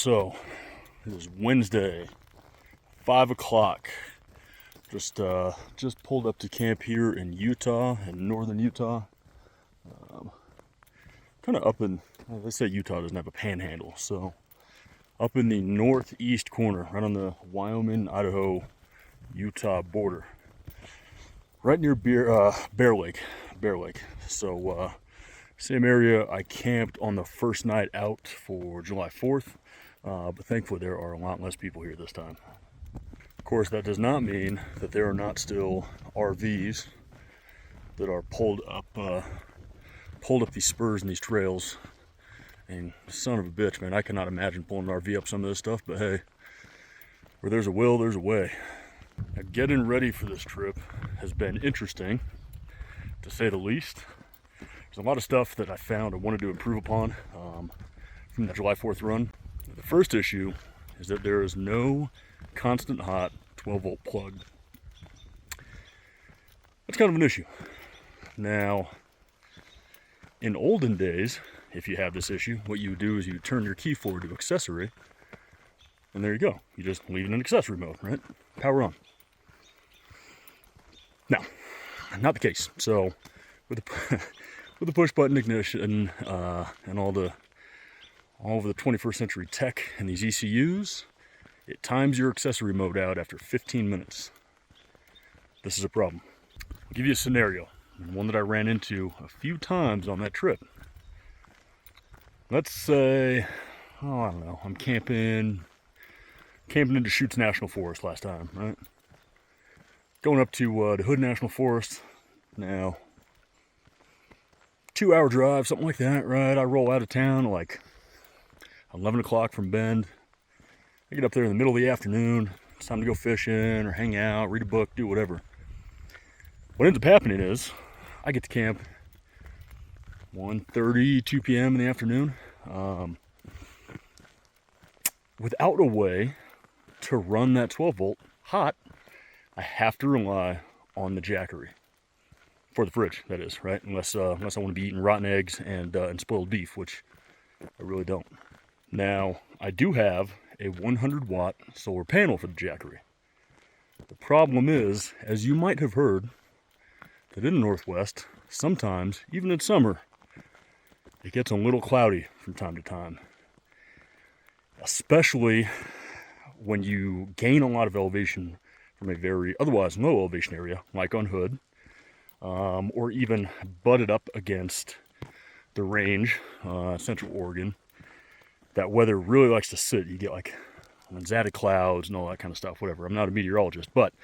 So it is Wednesday, 5 o'clock. Just pulled up to camp here in Utah, in northern Utah. Kind of up in, well, they say Utah doesn't have a panhandle, so up in the northeast corner, right on the Wyoming, Idaho, Utah border, right near Bear Lake. So same area I camped on the first night out for July 4th, but thankfully there are a lot less people here this time. Of course, that does not mean that there are not still RVs that are pulled up these spurs and these trails. And son of a bitch, man, I cannot imagine pulling an RV up some of this stuff, but hey, where there's a will, there's a way. Now, getting ready for this trip has been interesting, to say the least. There's a lot of stuff that I found I wanted to improve upon from that July 4th run. The first issue is that there is no constant hot 12-volt plug. That's kind of an issue. Now, in olden days, if you have this issue, what you do is you turn your key forward to accessory, and there you go. You just leave it in accessory mode, right? Power on. Now, not the case. So, with the push button ignition and all of the 21st century tech and these ECUs, it times your accessory mode out after 15 minutes. This is a problem. I'll give you a scenario, one that I ran into a few times on that trip. Let's say, I don't know, I'm camping into Chutes National Forest last time, right? Going up to the Hood National Forest. Now, 2-hour drive, something like that, right? I roll out of town like 11 o'clock from Bend. I get up there in the middle of the afternoon. It's time to go fishing or hang out, read a book, do whatever. What ends up happening is I get to camp 1:30, 2 p.m. in the afternoon, without a way to run that 12-volt hot. I have to rely on the Jackery for the fridge, that is, right? Unless I want to be eating rotten eggs and spoiled beef, which I really don't. Now, I do have a 100-watt solar panel for the Jackery. The problem is, as you might have heard, that in the Northwest, sometimes, even in summer, it gets a little cloudy from time to time. Especially when you gain a lot of elevation from a very otherwise low elevation area, like on Hood, or even butted up against the range, Central Oregon. That weather really likes to sit. You get like Manzata clouds and all that kind of stuff, whatever. I'm not a meteorologist, but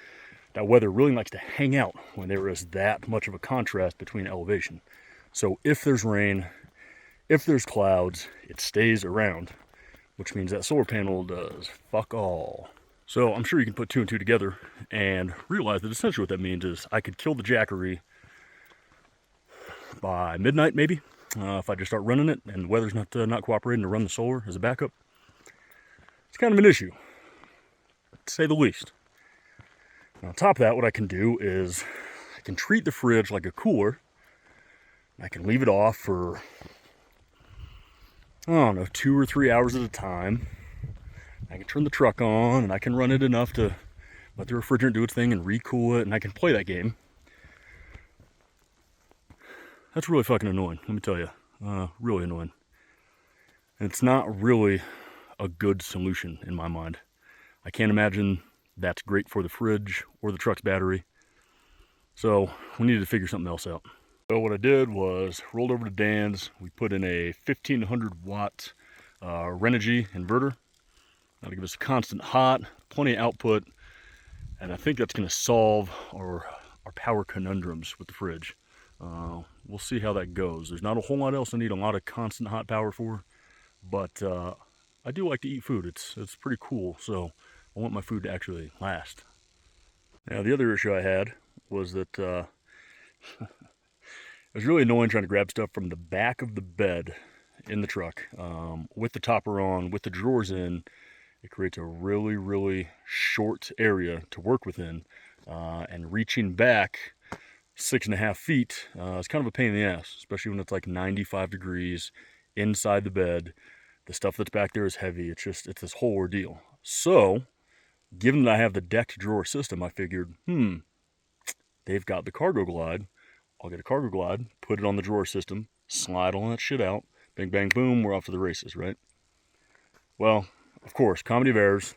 that weather really likes to hang out when there is that much of a contrast between elevation. So if there's rain, if there's clouds, it stays around, which means that solar panel does fuck all. So I'm sure you can put two and two together and realize that essentially what that means is I could kill the Jackery by midnight, maybe. If I just start running it and the weather's not cooperating to run the solar as a backup. It's kind of an issue, to say the least. Now, on top of that, what I can do is I can treat the fridge like a cooler. I can leave it off for, I don't know, 2 or 3 hours at a time. I can turn the truck on and I can run it enough to let the refrigerant do its thing and recool it, and I can play that game. That's really fucking annoying, let me tell you. Really annoying. And it's not really a good solution in my mind. I can't imagine that's great for the fridge or the truck's battery. So we needed to figure something else out. So what I did was rolled over to Dan's. We put in a 1500 watt Renogy inverter. That'll give us a constant hot, plenty of output, and I think that's going to solve our power conundrums with the fridge. We'll see how that goes. There's not a whole lot else I need a lot of constant hot power for, but I do like to eat food. It's pretty cool, so I want my food to actually last. Now, the other issue I had was that it was really annoying trying to grab stuff from the back of the bed in the truck with the topper on, with the drawers in. It creates a really, really short area to work within, and reaching back 6.5 feet is kind of a pain in the ass, especially when it's like 95 degrees inside the bed. The stuff that's back there is heavy. It's this whole ordeal. So, given that I have the decked drawer system, I figured, they've got the cargo glide. I'll get a cargo glide, put it on the drawer system, slide all that shit out, bang, bang, boom, we're off to the races, right? Well, of course, comedy of errors.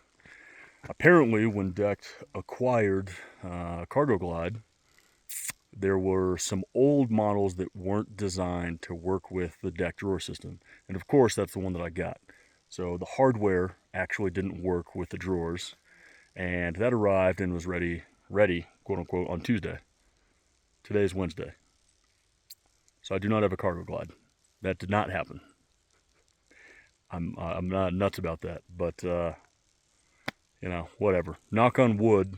Apparently, when Decked acquired Cargo Glide, there were some old models that weren't designed to work with the deck drawer system. And of course, that's the one that I got. So the hardware actually didn't work with the drawers. And that arrived and was ready, quote unquote, on Tuesday. Today's Wednesday. So I do not have a Cargo Glide. That did not happen. I'm not nuts about that, but whatever. Knock on wood.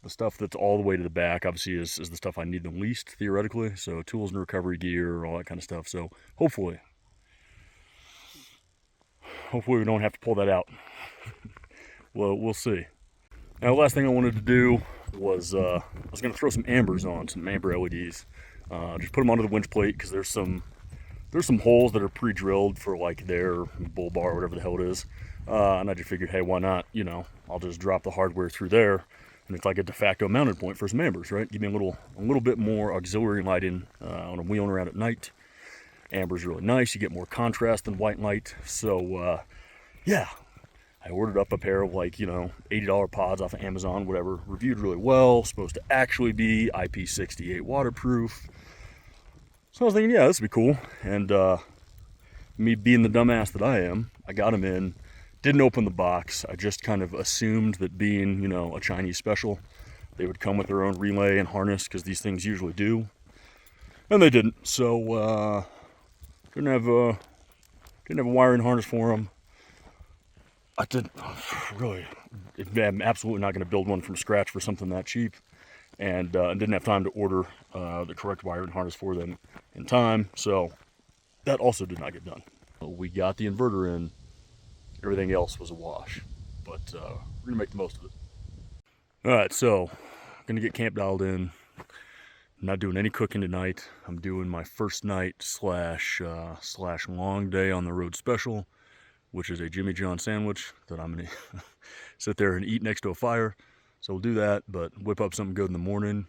The stuff that's all the way to the back, obviously, is the stuff I need the least, theoretically. So tools and recovery gear, all that kind of stuff. So hopefully we don't have to pull that out. Well, we'll see. Now, the last thing I wanted to do was I was going to throw some ambers on, some amber LEDs. Just put them onto the winch plate because there's some holes that are pre-drilled for like their bull bar, whatever the hell it is. And I just figured, hey, why not? I'll just drop the hardware through there. And it's like a de facto mounting point for some ambers, right? Give me a little bit more auxiliary lighting when I'm wheeling around at night. Amber's really nice. You get more contrast than white light. So, yeah. I ordered up a pair of $80 pods off of Amazon, whatever. Reviewed really well. Supposed to actually be IP68 waterproof. So I was thinking, yeah, this would be cool. And me being the dumbass that I am, I got them in. Didn't open the box. I just kind of assumed that being, a Chinese special, they would come with their own relay and harness, because these things usually do. And they didn't. So, didn't have a wiring harness for them. I'm absolutely not going to build one from scratch for something that cheap. And didn't have time to order the correct wiring harness for them in time. So, that also did not get done. We got the inverter in. Everything else was a wash, but we're gonna make the most of it. All right, so I'm gonna get camp dialed in. I'm not doing any cooking tonight. I'm doing my first night slash long day on the road special, which is a Jimmy John sandwich that I'm gonna sit there and eat next to a fire. So we'll do that, but whip up something good in the morning.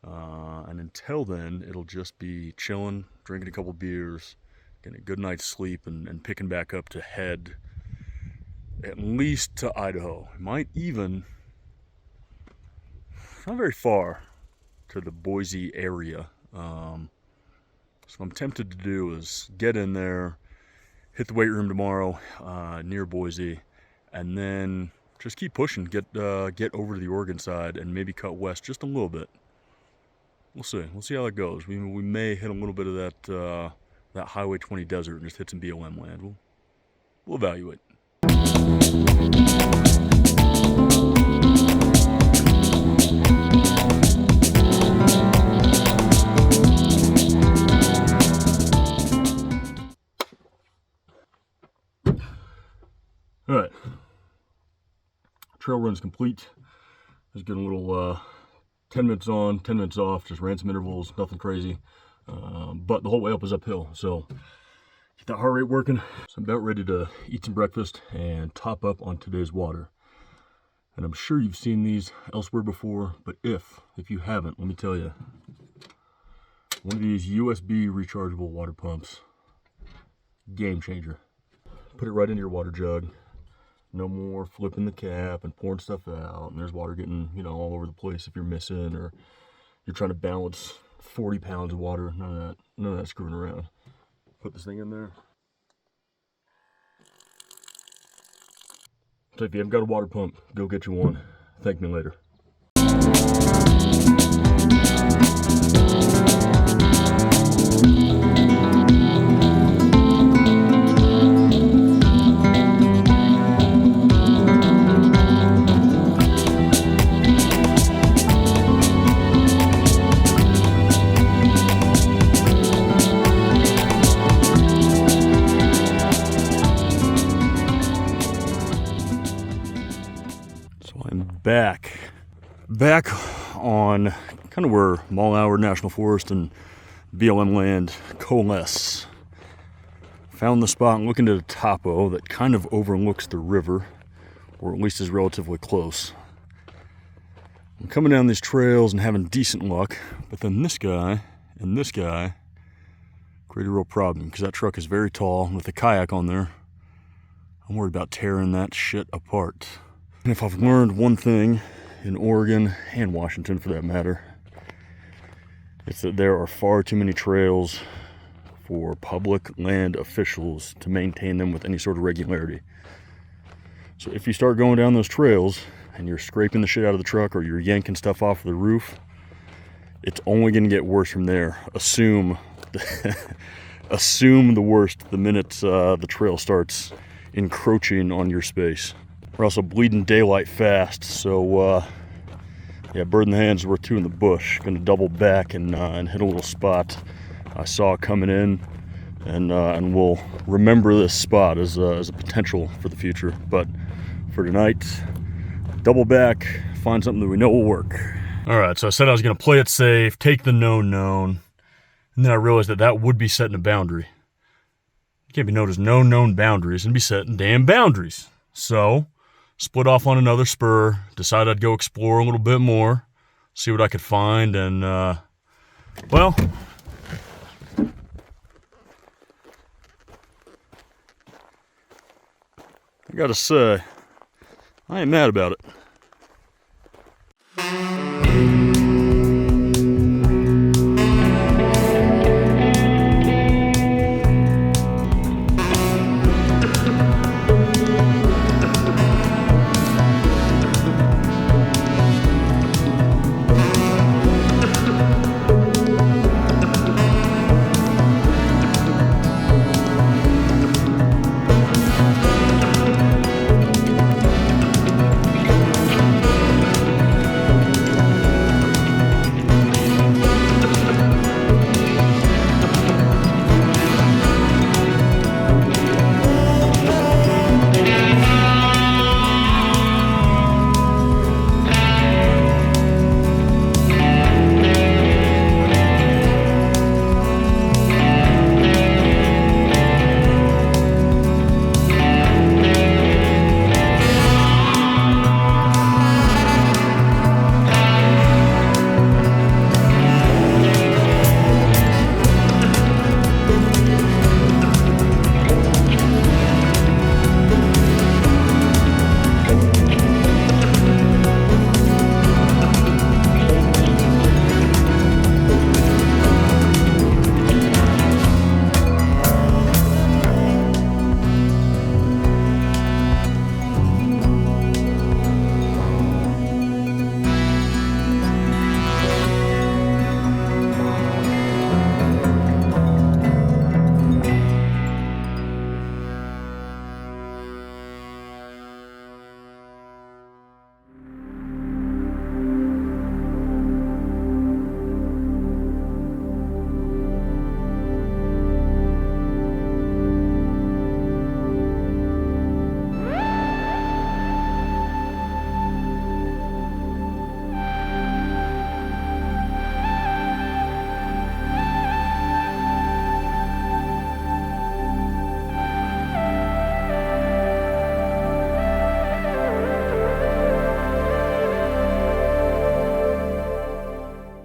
And until then, it'll just be chilling, drinking a couple beers, getting a good night's sleep, and picking back up to head at least to Idaho. Might even, not very far, to the Boise area. So what I'm tempted to do is get in there, hit the weight room tomorrow near Boise, and then just keep pushing, get over to the Oregon side, and maybe cut west just a little bit. We'll see. We'll see how that goes. We may hit a little bit of that Highway 20 desert and just hit some BLM land. We'll evaluate. All right, trail run's complete. Just getting a little 10 minutes on, 10 minutes off, just ran some intervals, nothing crazy. But the whole way up is uphill, so get that heart rate working. So I'm about ready to eat some breakfast and top up on today's water. And I'm sure you've seen these elsewhere before, but if you haven't, let me tell you, one of these USB rechargeable water pumps, game changer. Put it right into your water jug. No more flipping the cap and pouring stuff out, and there's water getting, all over the place if you're missing, or you're trying to balance 40 pounds of water. None of that screwing around. Put this thing in there. So if you haven't got a water pump, go get you one. Thank me later. Back on kind of where Mall Hour National Forest and BLM land coalesce. Found the spot and looking at a topo that kind of overlooks the river, or at least is relatively close. I'm coming down these trails and having decent luck, but then this guy and this guy create a real problem because that truck is very tall, and with the kayak on there, I'm worried about tearing that shit apart. And if I've learned one thing in Oregon and Washington for that matter, it's that there are far too many trails for public land officials to maintain them with any sort of regularity. So if you start going down those trails and you're scraping the shit out of the truck or you're yanking stuff off the roof, it's only going to get worse from there. Assume the worst the minute the trail starts encroaching on your space. We're also bleeding daylight fast, so yeah, bird in the hand's worth two in the bush. Gonna double back and hit a little spot I saw coming in, and we'll remember this spot as a potential for the future. But for tonight, double back, find something that we know will work. All right, so I said I was gonna play it safe, take the known, and then I realized that would be setting a boundary. It can't be known as no known boundaries and be setting damn boundaries. So, split off on another spur, decided I'd go explore a little bit more, see what I could find, and, well, I gotta say, I ain't mad about it.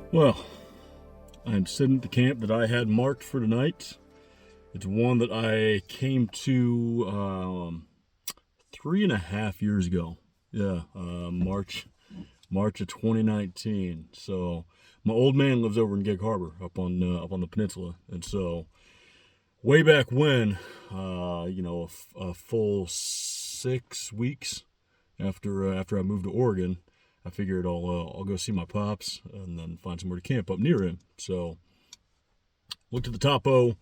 Well, I'm sitting at the camp that I had marked for tonight. It's one that I came to 3.5 years ago. Yeah, March of 2019. So my old man lives over in Gig Harbor, up on the peninsula, and so way back when, a full 6 weeks after I moved to Oregon, I figured I'll go see my pops and then find somewhere to camp up near him. So looked at the topo,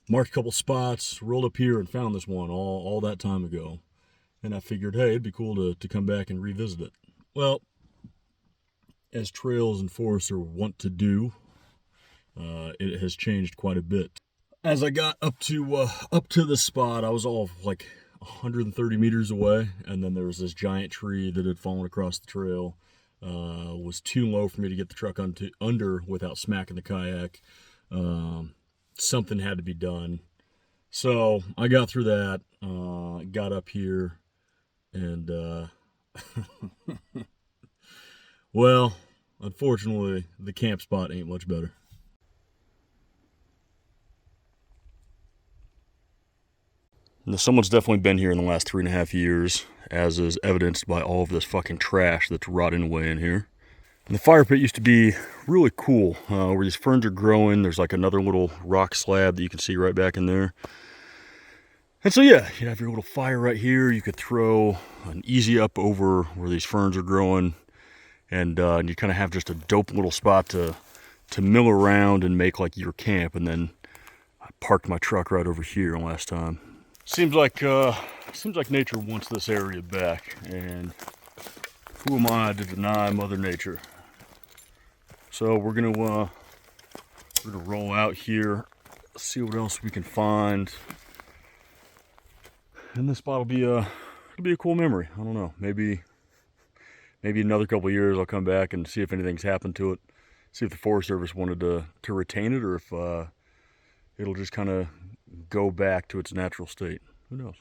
marked a couple spots, rolled up here and found this one all that time ago. And I figured, hey, it'd be cool to come back and revisit it. Well, as trails and forests are wont to do, it has changed quite a bit. As I got up to the spot, I was all like 130 meters away, and then there was this giant tree that had fallen across the trail. Was too low for me to get the truck under without smacking the kayak. Something had to be done. So I got through that, got up here, and well, unfortunately, the camp spot ain't much better. Now, someone's definitely been here in the last 3.5 years, as is evidenced by all of this fucking trash that's rotting away in here. And the fire pit used to be really cool, where these ferns are growing. There's like another little rock slab that you can see right back in there. And so yeah, you have your little fire right here. You could throw an easy up over where these ferns are growing, and you kind of have just a dope little spot to mill around and make like your camp. And then I parked my truck right over here last time. Seems like nature wants this area back, and who am I to deny Mother Nature? So we're gonna roll out here, see what else we can find, and this spot will be a cool memory. I don't know, maybe another couple of years I'll come back and see if anything's happened to it, see if the Forest Service wanted to retain it, or if it'll just kind of go back to its natural state. Who knows?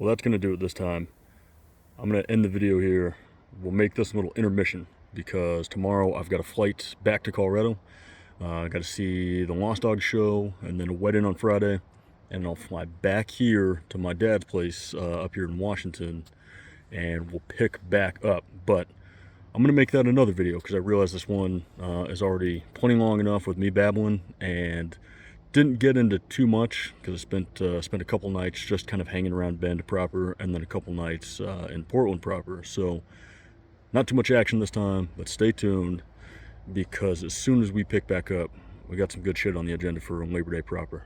Well, that's going to do it this time. I'm going to end the video here. We'll make this a little intermission because tomorrow I've got a flight back to Colorado. I got to see the Lost Dog show and then a wedding on Friday. And I'll fly back here to my dad's place up here in Washington, and we'll pick back up. But I'm going to make that another video because I realize this one is already plenty long enough with me babbling, and didn't get into too much because I spent a couple nights just kind of hanging around Bend proper, and then a couple nights in Portland proper. So not too much action this time, but stay tuned because as soon as we pick back up, we got some good shit on the agenda for Labor Day proper.